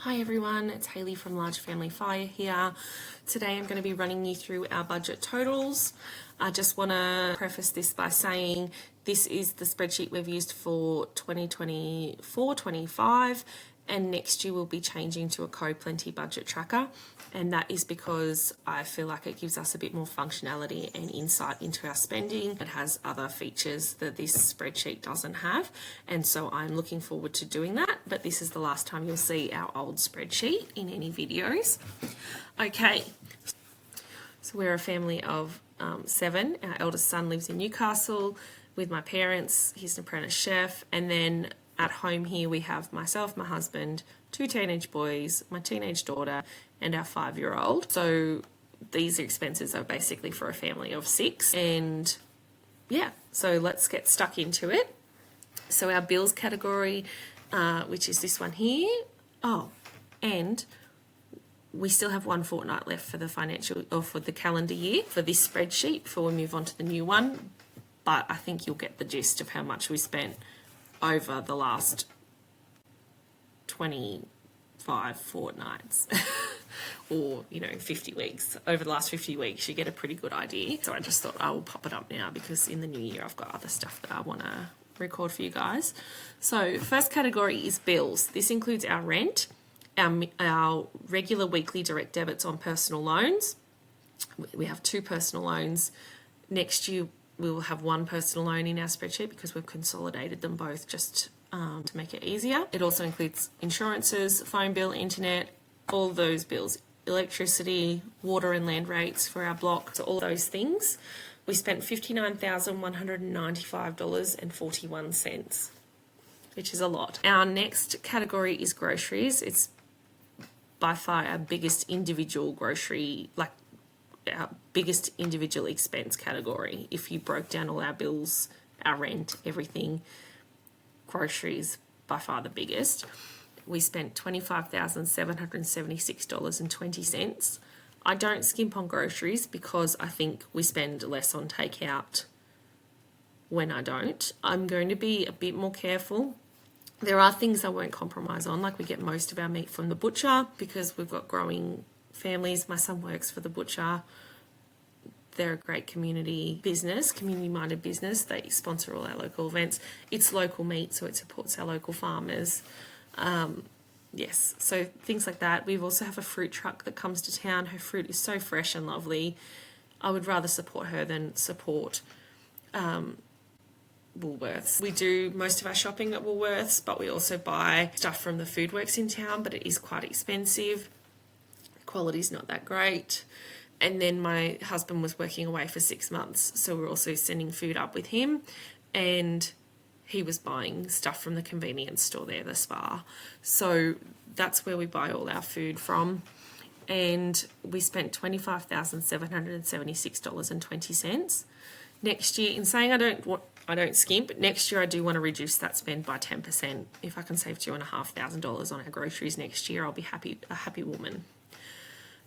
Hi everyone, it's Hayley from Large Family Fire here. Today I'm going to be running you through our budget totals. I just want to preface this by saying this is the spreadsheet we've used for 2024-25, and next year we'll be changing to a CoPlenty budget tracker, and that is because I feel like it gives us a bit more functionality and insight into our spending. It has other features that this spreadsheet doesn't have, and so I'm looking forward to doing that, but this is the last time you'll see our old spreadsheet in any videos. Okay, so we're a family of 7. Our eldest son lives in Newcastle with my parents. He's an apprentice chef, and then at home here we have myself, my husband, 2 teenage boys, my teenage daughter, and our 5-year-old. So these expenses are basically for a family of 6. And yeah, so let's get stuck into it. So our bills category, which is this one here. Oh, and we still have 1 fortnight left for the financial or for the calendar year for this spreadsheet before we move on to the new one. But I think you'll get the gist of how much we spent over the last 25 fortnights or 50 weeks. Over the last 50 weeks you get a pretty good idea. So I just thought I will pop it up now because in the new year I've got other stuff that I want to record for you guys. So first category is bills. This includes our rent, our regular weekly direct debits on personal loans. We have 2 personal loans. Next year we will have 1 personal loan in our spreadsheet because we've consolidated them both just to make it easier. It also includes insurances, phone bill, internet, all those bills, electricity, water and land rates for our block, so all those things. We spent $59,195.41, which is a lot. Our next category is groceries. It's by far our biggest individual grocery, our biggest individual expense category. If you broke down all our bills, our rent, everything, groceries by far the biggest. We spent $25,776.20. I don't skimp on groceries because I think we spend less on takeout when I don't. I'm going to be a bit more careful. There are things I won't compromise on, like we get most of our meat from the butcher because we've got growing families. My son works for the butcher. They're a great community-minded business. They sponsor all our local events. It's local meat, so it supports our local farmers. Yes, so things like that. We also have a fruit truck that comes to town. Her fruit is so fresh and lovely. I would rather support her than support Woolworths. We do most of our shopping at Woolworths, but we also buy stuff from the Foodworks in town, but it is quite expensive. The quality's not that great. And then my husband was working away for 6 months, so we're also sending food up with him, and he was buying stuff from the convenience store there, the Spa. So that's where we buy all our food from. And we spent $25,776.20. Next year, in saying I don't skimp, next year I do want to reduce that spend by 10%. If I can save $2,500 on our groceries next year, I'll be a happy woman.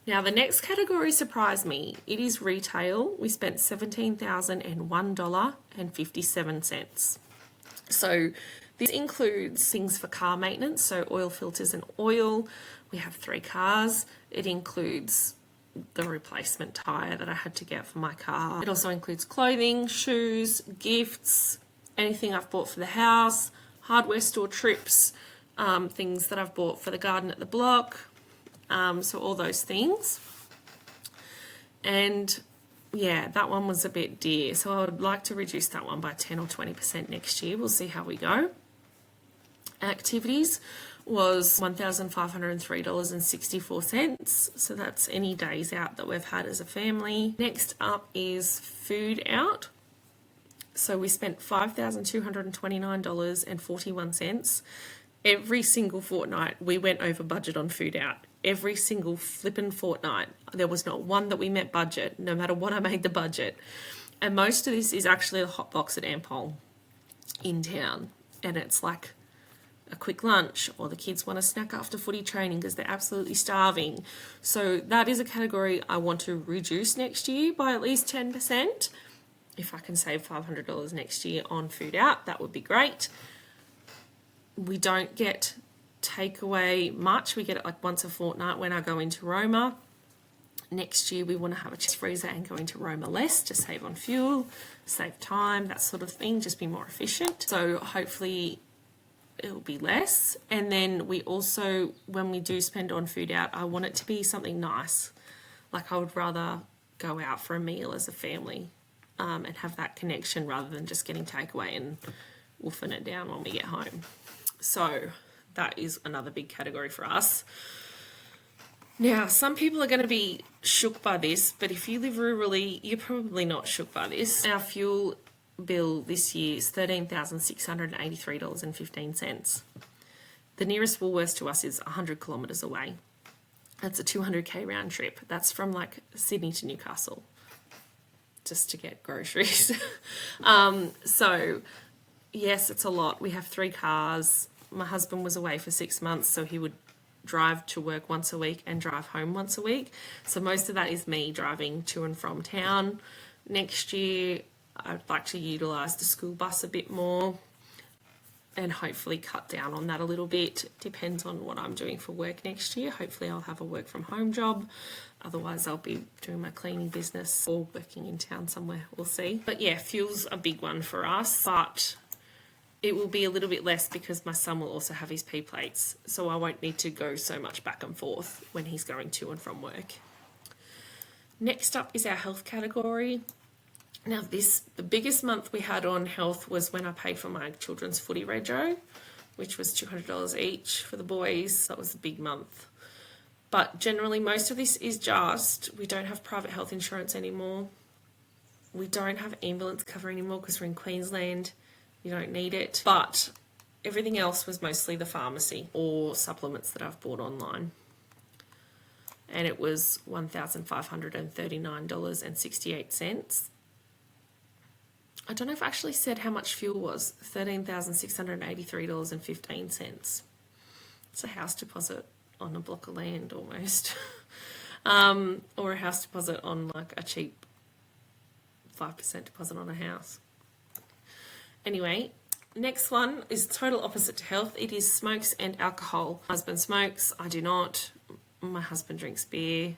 Now the next category surprised me. It is retail. We spent $17,001.57. So this includes things for car maintenance, so oil filters and oil. We have 3 cars. It includes the replacement tyre that I had to get for my car. It also includes clothing, shoes, gifts, anything I've bought for the house, hardware store trips, things that I've bought for the garden at the block. So all those things. And yeah, that one was a bit dear. So I would like to reduce that one by 10 or 20% next year. We'll see how we go. Activities was $1,503.64. So that's any days out that we've had as a family. Next up is food out. So we spent $5,229.41. Every single fortnight we went over budget on food out. Every single flippin' fortnight. There was not one that we met budget, no matter what I made the budget. And most of this is actually a hot box at Ampol in town. And it's like a quick lunch, or the kids want a snack after footy training because they're absolutely starving. So that is a category I want to reduce next year by at least 10%. If I can save $500 next year on food out, that would be great. We don't get takeaway much. We get it like once a fortnight when I go into Roma. Next year, we want to have a chest freezer and go into Roma less to save on fuel, save time, that sort of thing, just be more efficient. So hopefully it'll be less. And then we also, when we do spend on food out, I want it to be something nice. Like I would rather go out for a meal as a family and have that connection rather than just getting takeaway and woofing it down when we get home. So that is another big category for us. Now, some people are going to be shook by this, but if you live rurally, you're probably not shook by this. Our fuel bill this year is $13,683.15. The nearest Woolworths to us is 100 kilometres away. That's a 200k round trip. That's from like Sydney to Newcastle just to get groceries. So yes, it's a lot. We have 3 cars. My husband was away for 6 months, so he would drive to work once a week and drive home once a week. So most of that is me driving to and from town. Next year, I'd like to utilise the school bus a bit more and hopefully cut down on that a little bit. Depends on what I'm doing for work next year. Hopefully I'll have a work from home job. Otherwise I'll be doing my cleaning business or working in town somewhere. We'll see. But yeah, fuel's a big one for us, but it will be a little bit less because my son will also have his P plates, so I won't need to go so much back and forth when he's going to and from work. Next up is our health category. Now the biggest month we had on health was when I paid for my children's footy rego, which was $200 each for the boys. That was a big month. But generally most of this is just, we don't have private health insurance anymore. We don't have ambulance cover anymore because we're in Queensland. You don't need it. But everything else was mostly the pharmacy or supplements that I've bought online. And it was $1,539.68. I don't know if I actually said how much fuel was. $13,683.15. It's a house deposit on a block of land almost. Or a house deposit on like a cheap 5% deposit on a house. Anyway, next one is total opposite to health. It is smokes and alcohol. My husband smokes, I do not. My husband drinks beer.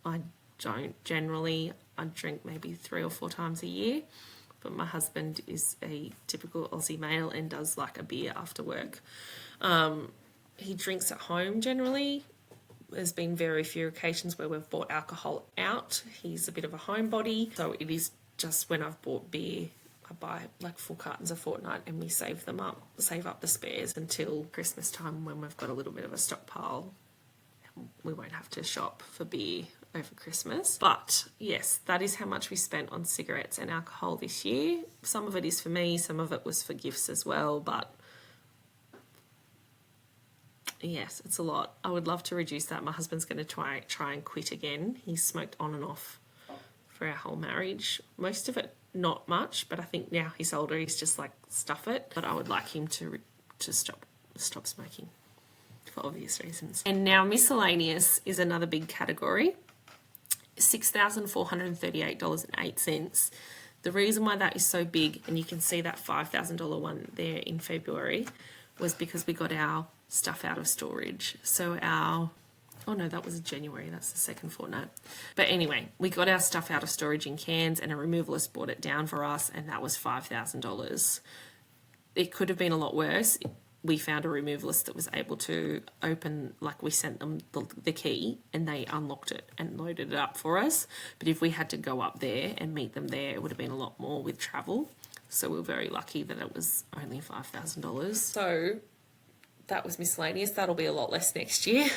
I don't generally. I drink maybe 3 or 4 times a year. But my husband is a typical Aussie male and does like a beer after work. He drinks at home generally. There's been very few occasions where we've bought alcohol out. He's a bit of a homebody, so it is just when I've bought beer, I buy like 4 cartons a fortnight and we save up the spares until Christmas time when we've got a little bit of a stockpile. We won't have to shop for beer over Christmas. But yes, that is how much we spent on cigarettes and alcohol this year. Some of it is for me, some of it was for gifts as well, but yes, it's a lot. I would love to reduce that. My husband's going to try and quit again. He's smoked on and off for our whole marriage. Most of it not much, but I think now he's older, he's just like, stuff it. But I would like him to stop smoking for obvious reasons. And now miscellaneous is another big category. $6,438.08. The reason why that is so big, and you can see that $5,000 one there in February, was because we got our stuff out of storage. So oh no, that was January, that's the second fortnight. But anyway, we got our stuff out of storage in Cairns and a removalist brought it down for us, and that was $5,000. It could have been a lot worse. We found a removalist that was able to open, like we sent them the key and they unlocked it and loaded it up for us. But if we had to go up there and meet them there, it would have been a lot more with travel. So we were very lucky that it was only $5,000. So that was miscellaneous. That'll be a lot less next year,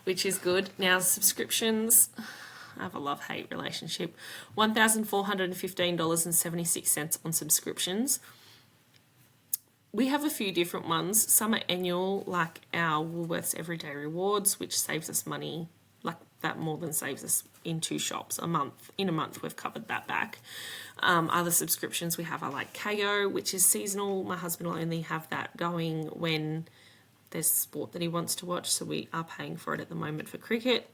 which is good. Now subscriptions, I have a love-hate relationship. $1,415.76 on subscriptions. We have a few different ones. Some are annual, like our Woolworths Everyday Rewards, which saves us money, like that more than saves us in 2 shops a month. In a month, we've covered that back. Other subscriptions we have are like KO, which is seasonal. My husband will only have that going when there's sport that he wants to watch, so we are paying for it at the moment for cricket.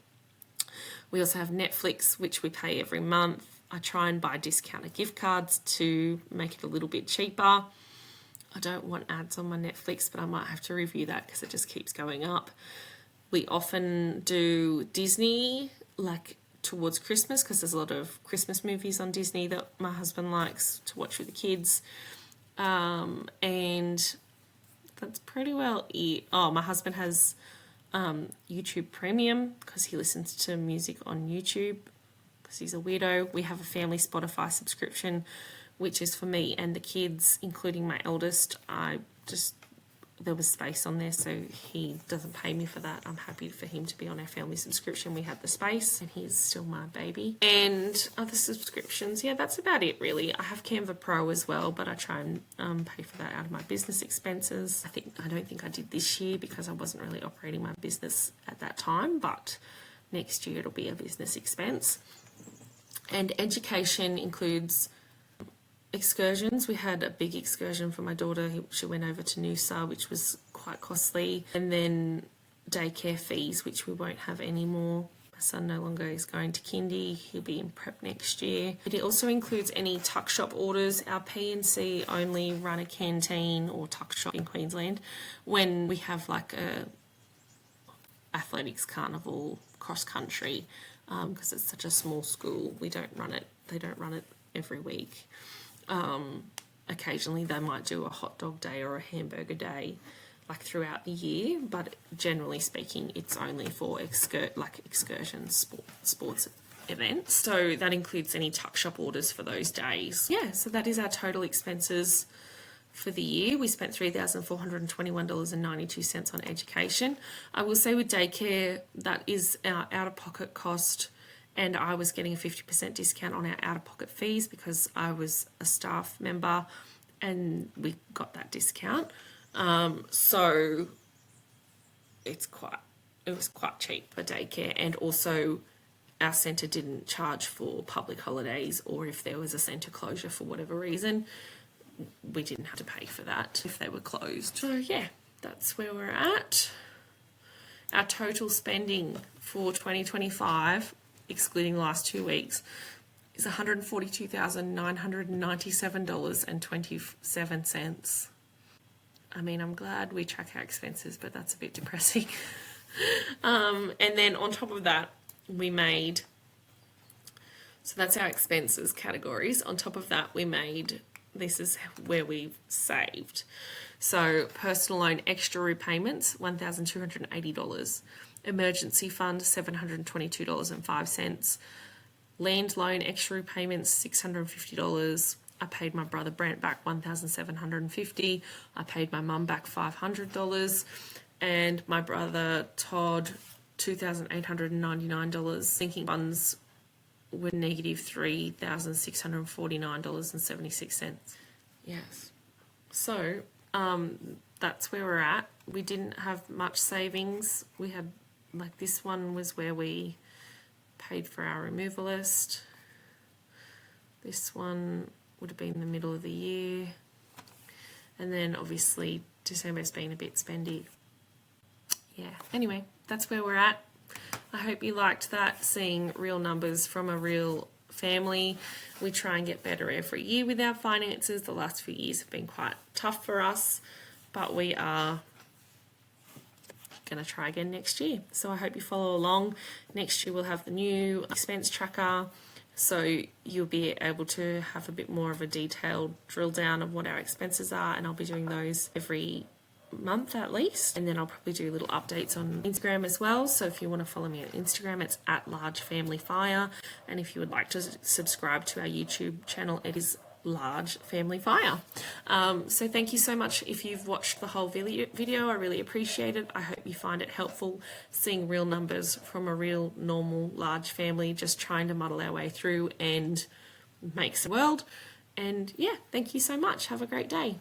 We also have Netflix, which we pay every month. I try and buy discounted gift cards to make it a little bit cheaper. I don't want ads on my Netflix, but I might have to review that because it just keeps going up. We often do Disney, like towards Christmas, because there's a lot of Christmas movies on Disney that my husband likes to watch with the kids. And that's pretty well it. Oh, my husband has YouTube Premium because he listens to music on YouTube because he's a weirdo. We have a family Spotify subscription, which is for me and the kids, including my eldest. There was space on there, so he doesn't pay me for that. I'm happy for him to be on our family subscription. We have the space, and he's still my baby. And other subscriptions, yeah, that's about it, really. I have Canva Pro as well, but I try and pay for that out of my business expenses. I don't think I did this year because I wasn't really operating my business at that time, but next year it'll be a business expense. And education includes excursions. We had a big excursion for my daughter. She went over to Noosa, which was quite costly. And then daycare fees, which we won't have anymore. My son no longer is going to kindy. He'll be in prep next year. It also includes any tuck shop orders. Our P&C only run a canteen or tuck shop in Queensland when we have like a athletics carnival cross country, because it's such a small school. We don't run it. They don't run it every week. Occasionally they might do a hot dog day or a hamburger day like throughout the year, but generally speaking it's only for excursions, sports events. So that includes any tuck shop orders for those days. Yeah, so that is our total expenses for the year. We spent $3,421.92 on education. I will say with daycare, that is our out-of-pocket cost, and I was getting a 50% discount on our out-of-pocket fees because I was a staff member and we got that discount. So it was quite cheap for daycare, and also our centre didn't charge for public holidays, or if there was a centre closure for whatever reason, we didn't have to pay for that if they were closed. So yeah, that's where we're at. Our total spending for 2025, excluding the last 2 weeks, is $142,997.27. I mean, I'm glad we track our expenses, but that's a bit depressing. And then on top of that, so that's our expenses categories. On top of that, this is where we've saved. So personal loan extra repayments, $1,280. Emergency fund, $722.05. Land loan extra repayments, $650. I paid my brother Brent back $1,750. I paid my mum back $500. And my brother Todd, $2,899. Sinking funds were negative $3,649.76. Yes. So that's where we're at. We didn't have much savings. We had, like, this one was where we paid for our removalist. This one would have been the middle of the year. And then obviously December's been a bit spendy. Yeah, anyway, that's where we're at. I hope you liked that, seeing real numbers from a real family. We try and get better every year with our finances. The last few years have been quite tough for us, but we are going to try again next year. So I hope you follow along. Next year we'll have the new expense tracker, so you'll be able to have a bit more of a detailed drill down of what our expenses are, and I'll be doing those every month at least, and then I'll probably do little updates on Instagram as well. So if you want to follow me on Instagram, it's @LargeFamilyFire, and if you would like to subscribe to our YouTube channel, it is Large Family Fire. So thank you so much if you've watched the whole video. I really appreciate it. I hope you find it helpful, seeing real numbers from a real normal large family, just trying to muddle our way through and make the world. And yeah, thank you so much. Have a great day.